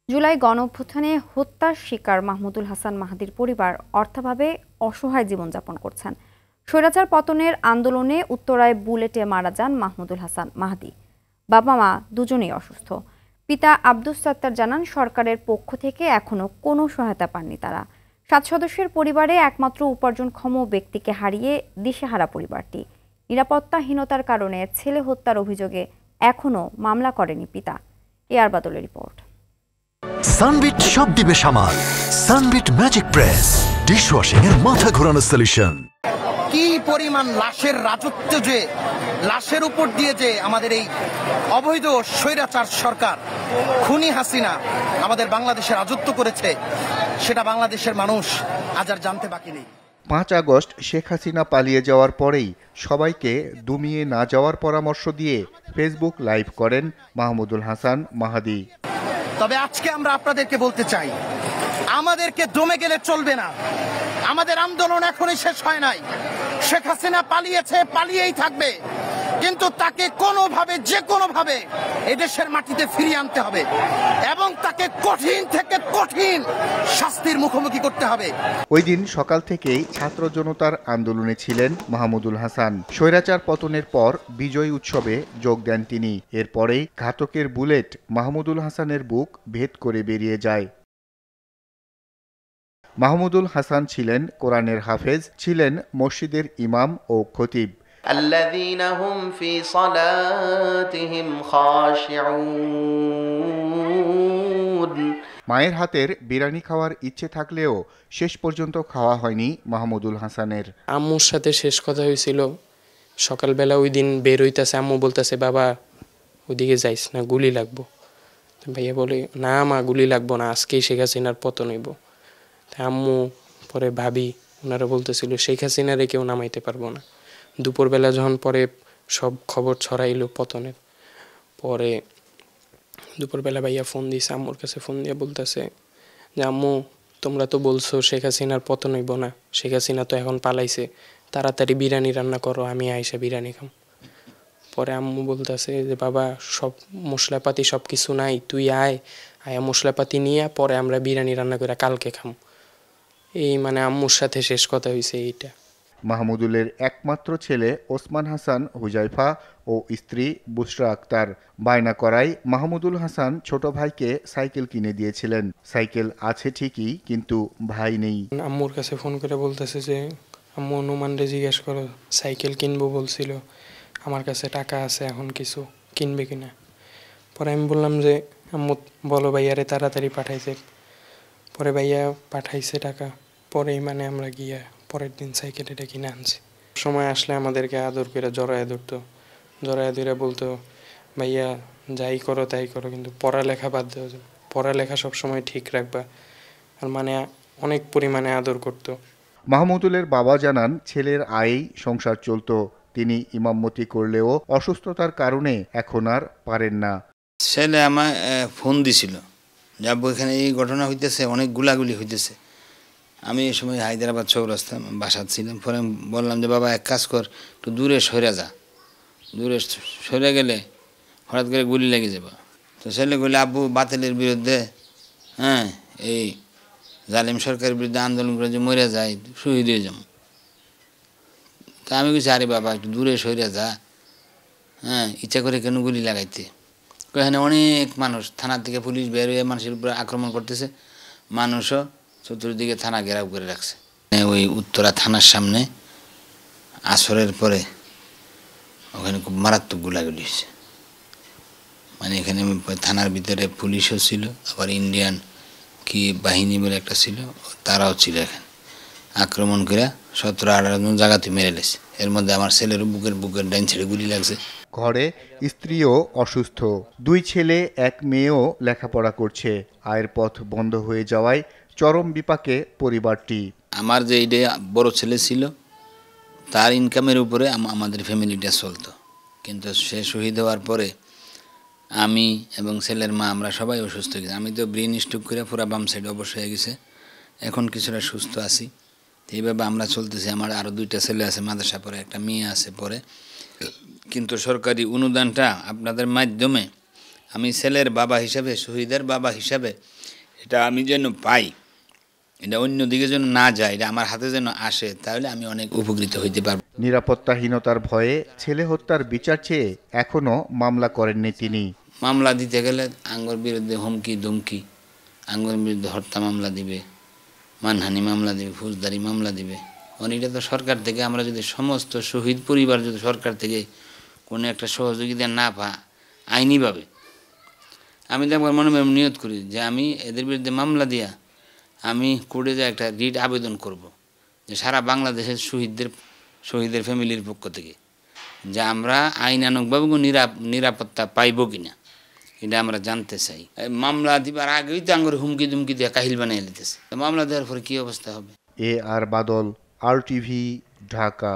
জুলাই গণঅভ্যুত্থানে হত্যার শিকার মাহমুদুল হাসান মাহাদির পরিবার অর্থাভাবে অসহায় জীবনযাপন করছেন। স্বৈরাচার পতনের আন্দোলনে উত্তরায় বুলেটে মারা যান মাহমুদুল হাসান মাহাদি। বাবা মা দুজনেই অসুস্থ। পিতা আব্দুস সাত্তার জানান, সরকারের পক্ষ থেকে এখনো কোনো সহায়তা পাননি তারা। 7 সদস্যের পরিবারে একমাত্র উপার্জনক্ষম ব্যক্তিকে হারিয়ে দিশেহারা পরিবারটি। নিরাপত্তাহীনতার কারণে ছেলে হত্যার অভিযোগে এখনো মামলা করেনি পিতা। এআর বাদলের রিপোর্ট। সানবিট সব দিবে সামাল। সানবিট ম্যাজিক প্রেস ডিশওয়াশিং এর মাথা ঘোরানো সলিউশন। কি পরিমাণ লাশের রাজত্ব, যে লাশের উপর দিয়ে যে আমাদের এই অবৈধ স্বৈরাচার সরকার খুনি হাসিনা আমাদের বাংলাদেশে রাজত্ব করেছে, সেটা বাংলাদেশের মানুষ আজ আর জানতে বাকি নেই। 5 আগস্ট শেখ হাসিনা পালিয়ে যাওয়ার পরেই সবাইকে দুমিয়ে না যাওয়ার পরামর্শ দিয়ে ফেসবুক লাইভ করেন মাহমুদুল হাসান মাহাদি। তবে আজকে আমরা আপনাদেরকে বলতে চাই, আমাদেরকে দমে গেলে চলবে না। আমাদের আন্দোলন এখনই শেষ হয় নাই। শেখ হাসিনা পালিয়েছে, পালিয়েই থাকবে, কিন্তু তাকে কোনোভাবে যে কোনোভাবে এদেশের মাটিতে ফিরিয়ে আনতে হবে এবং তাকে কঠিন থেকে কঠিন শাস্তির মুখোমুখি করতে হবে। ওই দিন সকাল থেকেই ছাত্র জনতার আন্দোলনে ছিলেন মাহমুদুল হাসান। স্বৈরাচার পতনের পর বিজয় উৎসবে যোগ দেন তিনি। এরপরেই ঘাতকের বুলেট মাহমুদুল হাসানের বুক ভেদ করে বেরিয়ে যায়। মাহমুদুল হাসান ছিলেন কোরআনের হাফেজ, ছিলেন মসজিদের ইমাম ও খতিব। الذين هم في صلاتهم خاشعون। মায়ের হাতের বিরিয়ানি খাওয়ার ইচ্ছে থাকলেও শেষ পর্যন্ত খাওয়া হয়নি মাহমুদুল হাসানের। আম্মুর সাথে শেষ কথা হয়েছিল সকালবেলা। ওই দিন বের হইতেছে, আম্মু বলতেছে, বাবা ওইদিকে যাইস না, গুলি লাগবো। ভাইয়া বলে, না মা, গুলি লাগবো না, আজকেই শেখ হাসিনার পতন হইব। তাই আম্মু পরে ভাবি ওনারা বলতেছিল শেখ হাসিনারে কেউ নামাইতে পারবো না। দুপুরবেলা যখন পরে সব খবর ছড়াইলো পতনের পরে, দুপুরবেলা ভাইয়া ফোন দিয়েছে আম্মুর কাছে, ফোন দিয়ে বলতেছে যে আম্মু, তোমরা তো বলছো শেখ হাসিনার পতন হইব না, শেখ হাসিনা তো এখন পালাইছে, তাড়াতাড়ি বিরিয়ানি রান্না করো, আমি আইসা বিরিয়ানি খাম। পরে আম্মু বলতেছে যে বাবা, সব মশলাপাতি সব কিছু নাই, তুই আয়া মশলাপাতি নিয়ে পরে আমরা বিরিয়ানি রান্না করে কালকে খাম। এই মানে আম্মুর সাথে শেষ কথা হয়েছে এইটা। মাহমুদুলের একমাত্র ছেলে ওসমান হাসান হুজাইফা ও স্ত্রী বুশরা আক্তার বায়না করায় মাহমুদুল হাসান ছোট ভাইকে সাইকেল কিনে দিয়েছিলেন। সাইকেল আছে ঠিকই, কিন্তু ভাই নেই। আম্মুর কাছে ফোন করে বলতেছে যে আম্মু, অনুমানরে জিজ্ঞেস করো, সাইকেল কিনবো বলছিল, আমার কাছে টাকা আছে, এখন কিছু কিনবে কিনা। পরে আমি বললাম যে আম্মু বলো ভাইয়ারে তাড়াতাড়ি পাঠাইছে। পরে ভাইয়া পাঠাইছে টাকা। পরেই মানে আমরা গিয়া পরের দিন সাইকেল এটা কিনে আনছি। সময় আসলে আমাদেরকে আদর করে জড়ায় ধরতো, জড়ায় ধরে বলতো, ভাইয়া যাই করো তাই করো, কিন্তু পড়ালেখা বাদ দেওয়া যাবে, পড়ালেখা সবসময় ঠিক রাখবা। আর মানে অনেক পরিমাণে আদর করতো। মাহমুদুলের বাবা জানান, ছেলের আয়েই সংসার চলত। তিনি ইমামতি করলেও অসুস্থতার কারণে এখন আর পারেন না। ছেলে আমার ফোন দিছিল, যাব এখানে এই ঘটনা হইতেছে, অনেক গুলাগুলি হইতেছে। আমি এই সময় হায়দ্রাবাদ চৌরাস্তা বাসাত ছিলাম। পরে বললাম যে বাবা, এক কাজ কর, একটু দূরে সরে যা, দূরে সরে গেলে হঠাৎ করে গুলি লেগে যাবে। তো ছেলে বলে, আব্বু বাতিলের বিরুদ্ধে, হ্যাঁ, এই জালিম সরকারের বিরুদ্ধে আন্দোলন করে যে মরে যায়, শহীদ হয়ে যাবো। তা আমি বলছি, আরে বাবা একটু দূরে সরে যা, হ্যাঁ, ইচ্ছা করে কেন গুলি লাগাইতে। এখানে অনেক মানুষ, থানার থেকে পুলিশ বের হয়ে মানুষের উপরে আক্রমণ করতেছে, মানুষও চতুর্দিকে থানা ঘেরাও করে রাখছে। ওই উত্তরা থানার সামনে আসরের পরে ওখানে খুব মারাত্মক গুলাগুলি হয়েছে। মানে এখানে থানার ভিতরে পুলিশও ছিল, আবার ইন্ডিয়ান কি বাহিনী বলে একটা ছিল, তারাও ছিল। এখানে আক্রমণ করে 17-18 জন জায়গাতে মেরে লেছে। এর মধ্যে আমার ছেলের বুকের ডাইন ছেড়ে গুলি লাগছে। ঘরে স্ত্রীও অসুস্থ, 2 ছেলে 1 মেয়েও লেখাপড়া করছে। আয়ের পথ বন্ধ হয়ে যাওয়ায় চরম বিপাকে পরিবারটি। আমার যে এইটা বড় ছেলে ছিল, তার ইনকামের উপরে আমাদের ফ্যামিলিটা চলতো, কিন্তু সে শহীদ হওয়ার পরে আমি এবং ছেলের মা আমরা সবাই অসুস্থ হয়ে গেছি। আমি তো ব্রেন স্ট্রোক করে পুরো বাম সাইড অবশ্য হয়ে গেছে, এখন কিছুটা সুস্থ আছি। এইভাবে আমরা চলতেছি। আমার আরও 2টা ছেলে আছে মাদ্রাসা পড়ে, একটা মেয়ে আছে পড়ে, কিন্তু সরকারি অনুদানটা আপনাদের মাধ্যমে আমি ছেলের বাবা হিসাবে, শহীদের বাবা হিসাবে এটা আমি যেন পাই, এটা অন্যদিকে যেন না যায়, এটা আমার হাতে যেন আসে, তাহলে আমি অনেক উপকৃত হইতে পারব। নিরাপত্তাহীনতার ভয়ে ছেলে হত্যার বিচার চেয়ে এখনও মামলা করেননি তিনি। মামলা দিতে গেলে আঙ্গুর বিরুদ্ধে হুমকি দুমকি, আঙ্গুর বিরুদ্ধে হত্যা মামলা দিবে, মানহানি মামলা দিবে, ফৌজদারি মামলা দিবে। এটা তো সরকার থেকে আমরা যদি সমস্ত শহীদ পরিবার যদি সরকার থেকে কোনো একটা সহযোগিতা না আইনিভাবে, আমি তো একবার মনে মনে নিয়ত করি যে আমি এদের বিরুদ্ধে মামলা দিয়া আমি কোর্টে যে একটা রিট আবেদন করব, যে সারা বাংলাদেশের শহীদের ফ্যামিলির পক্ষ থেকে যে আমরা আইনানুগভাবে নিরাপত্তা পাইব কিনা এটা আমরা জানতে চাই। মামলা দিবার আগেই তো আঙ্গুর হুমকি দুমকি দিয়ে কাহিল বানিয়ে নিতেছে, মামলা দেওয়ার পরে কী অবস্থা হবে। আর বাদল, RTV, ঢাকা।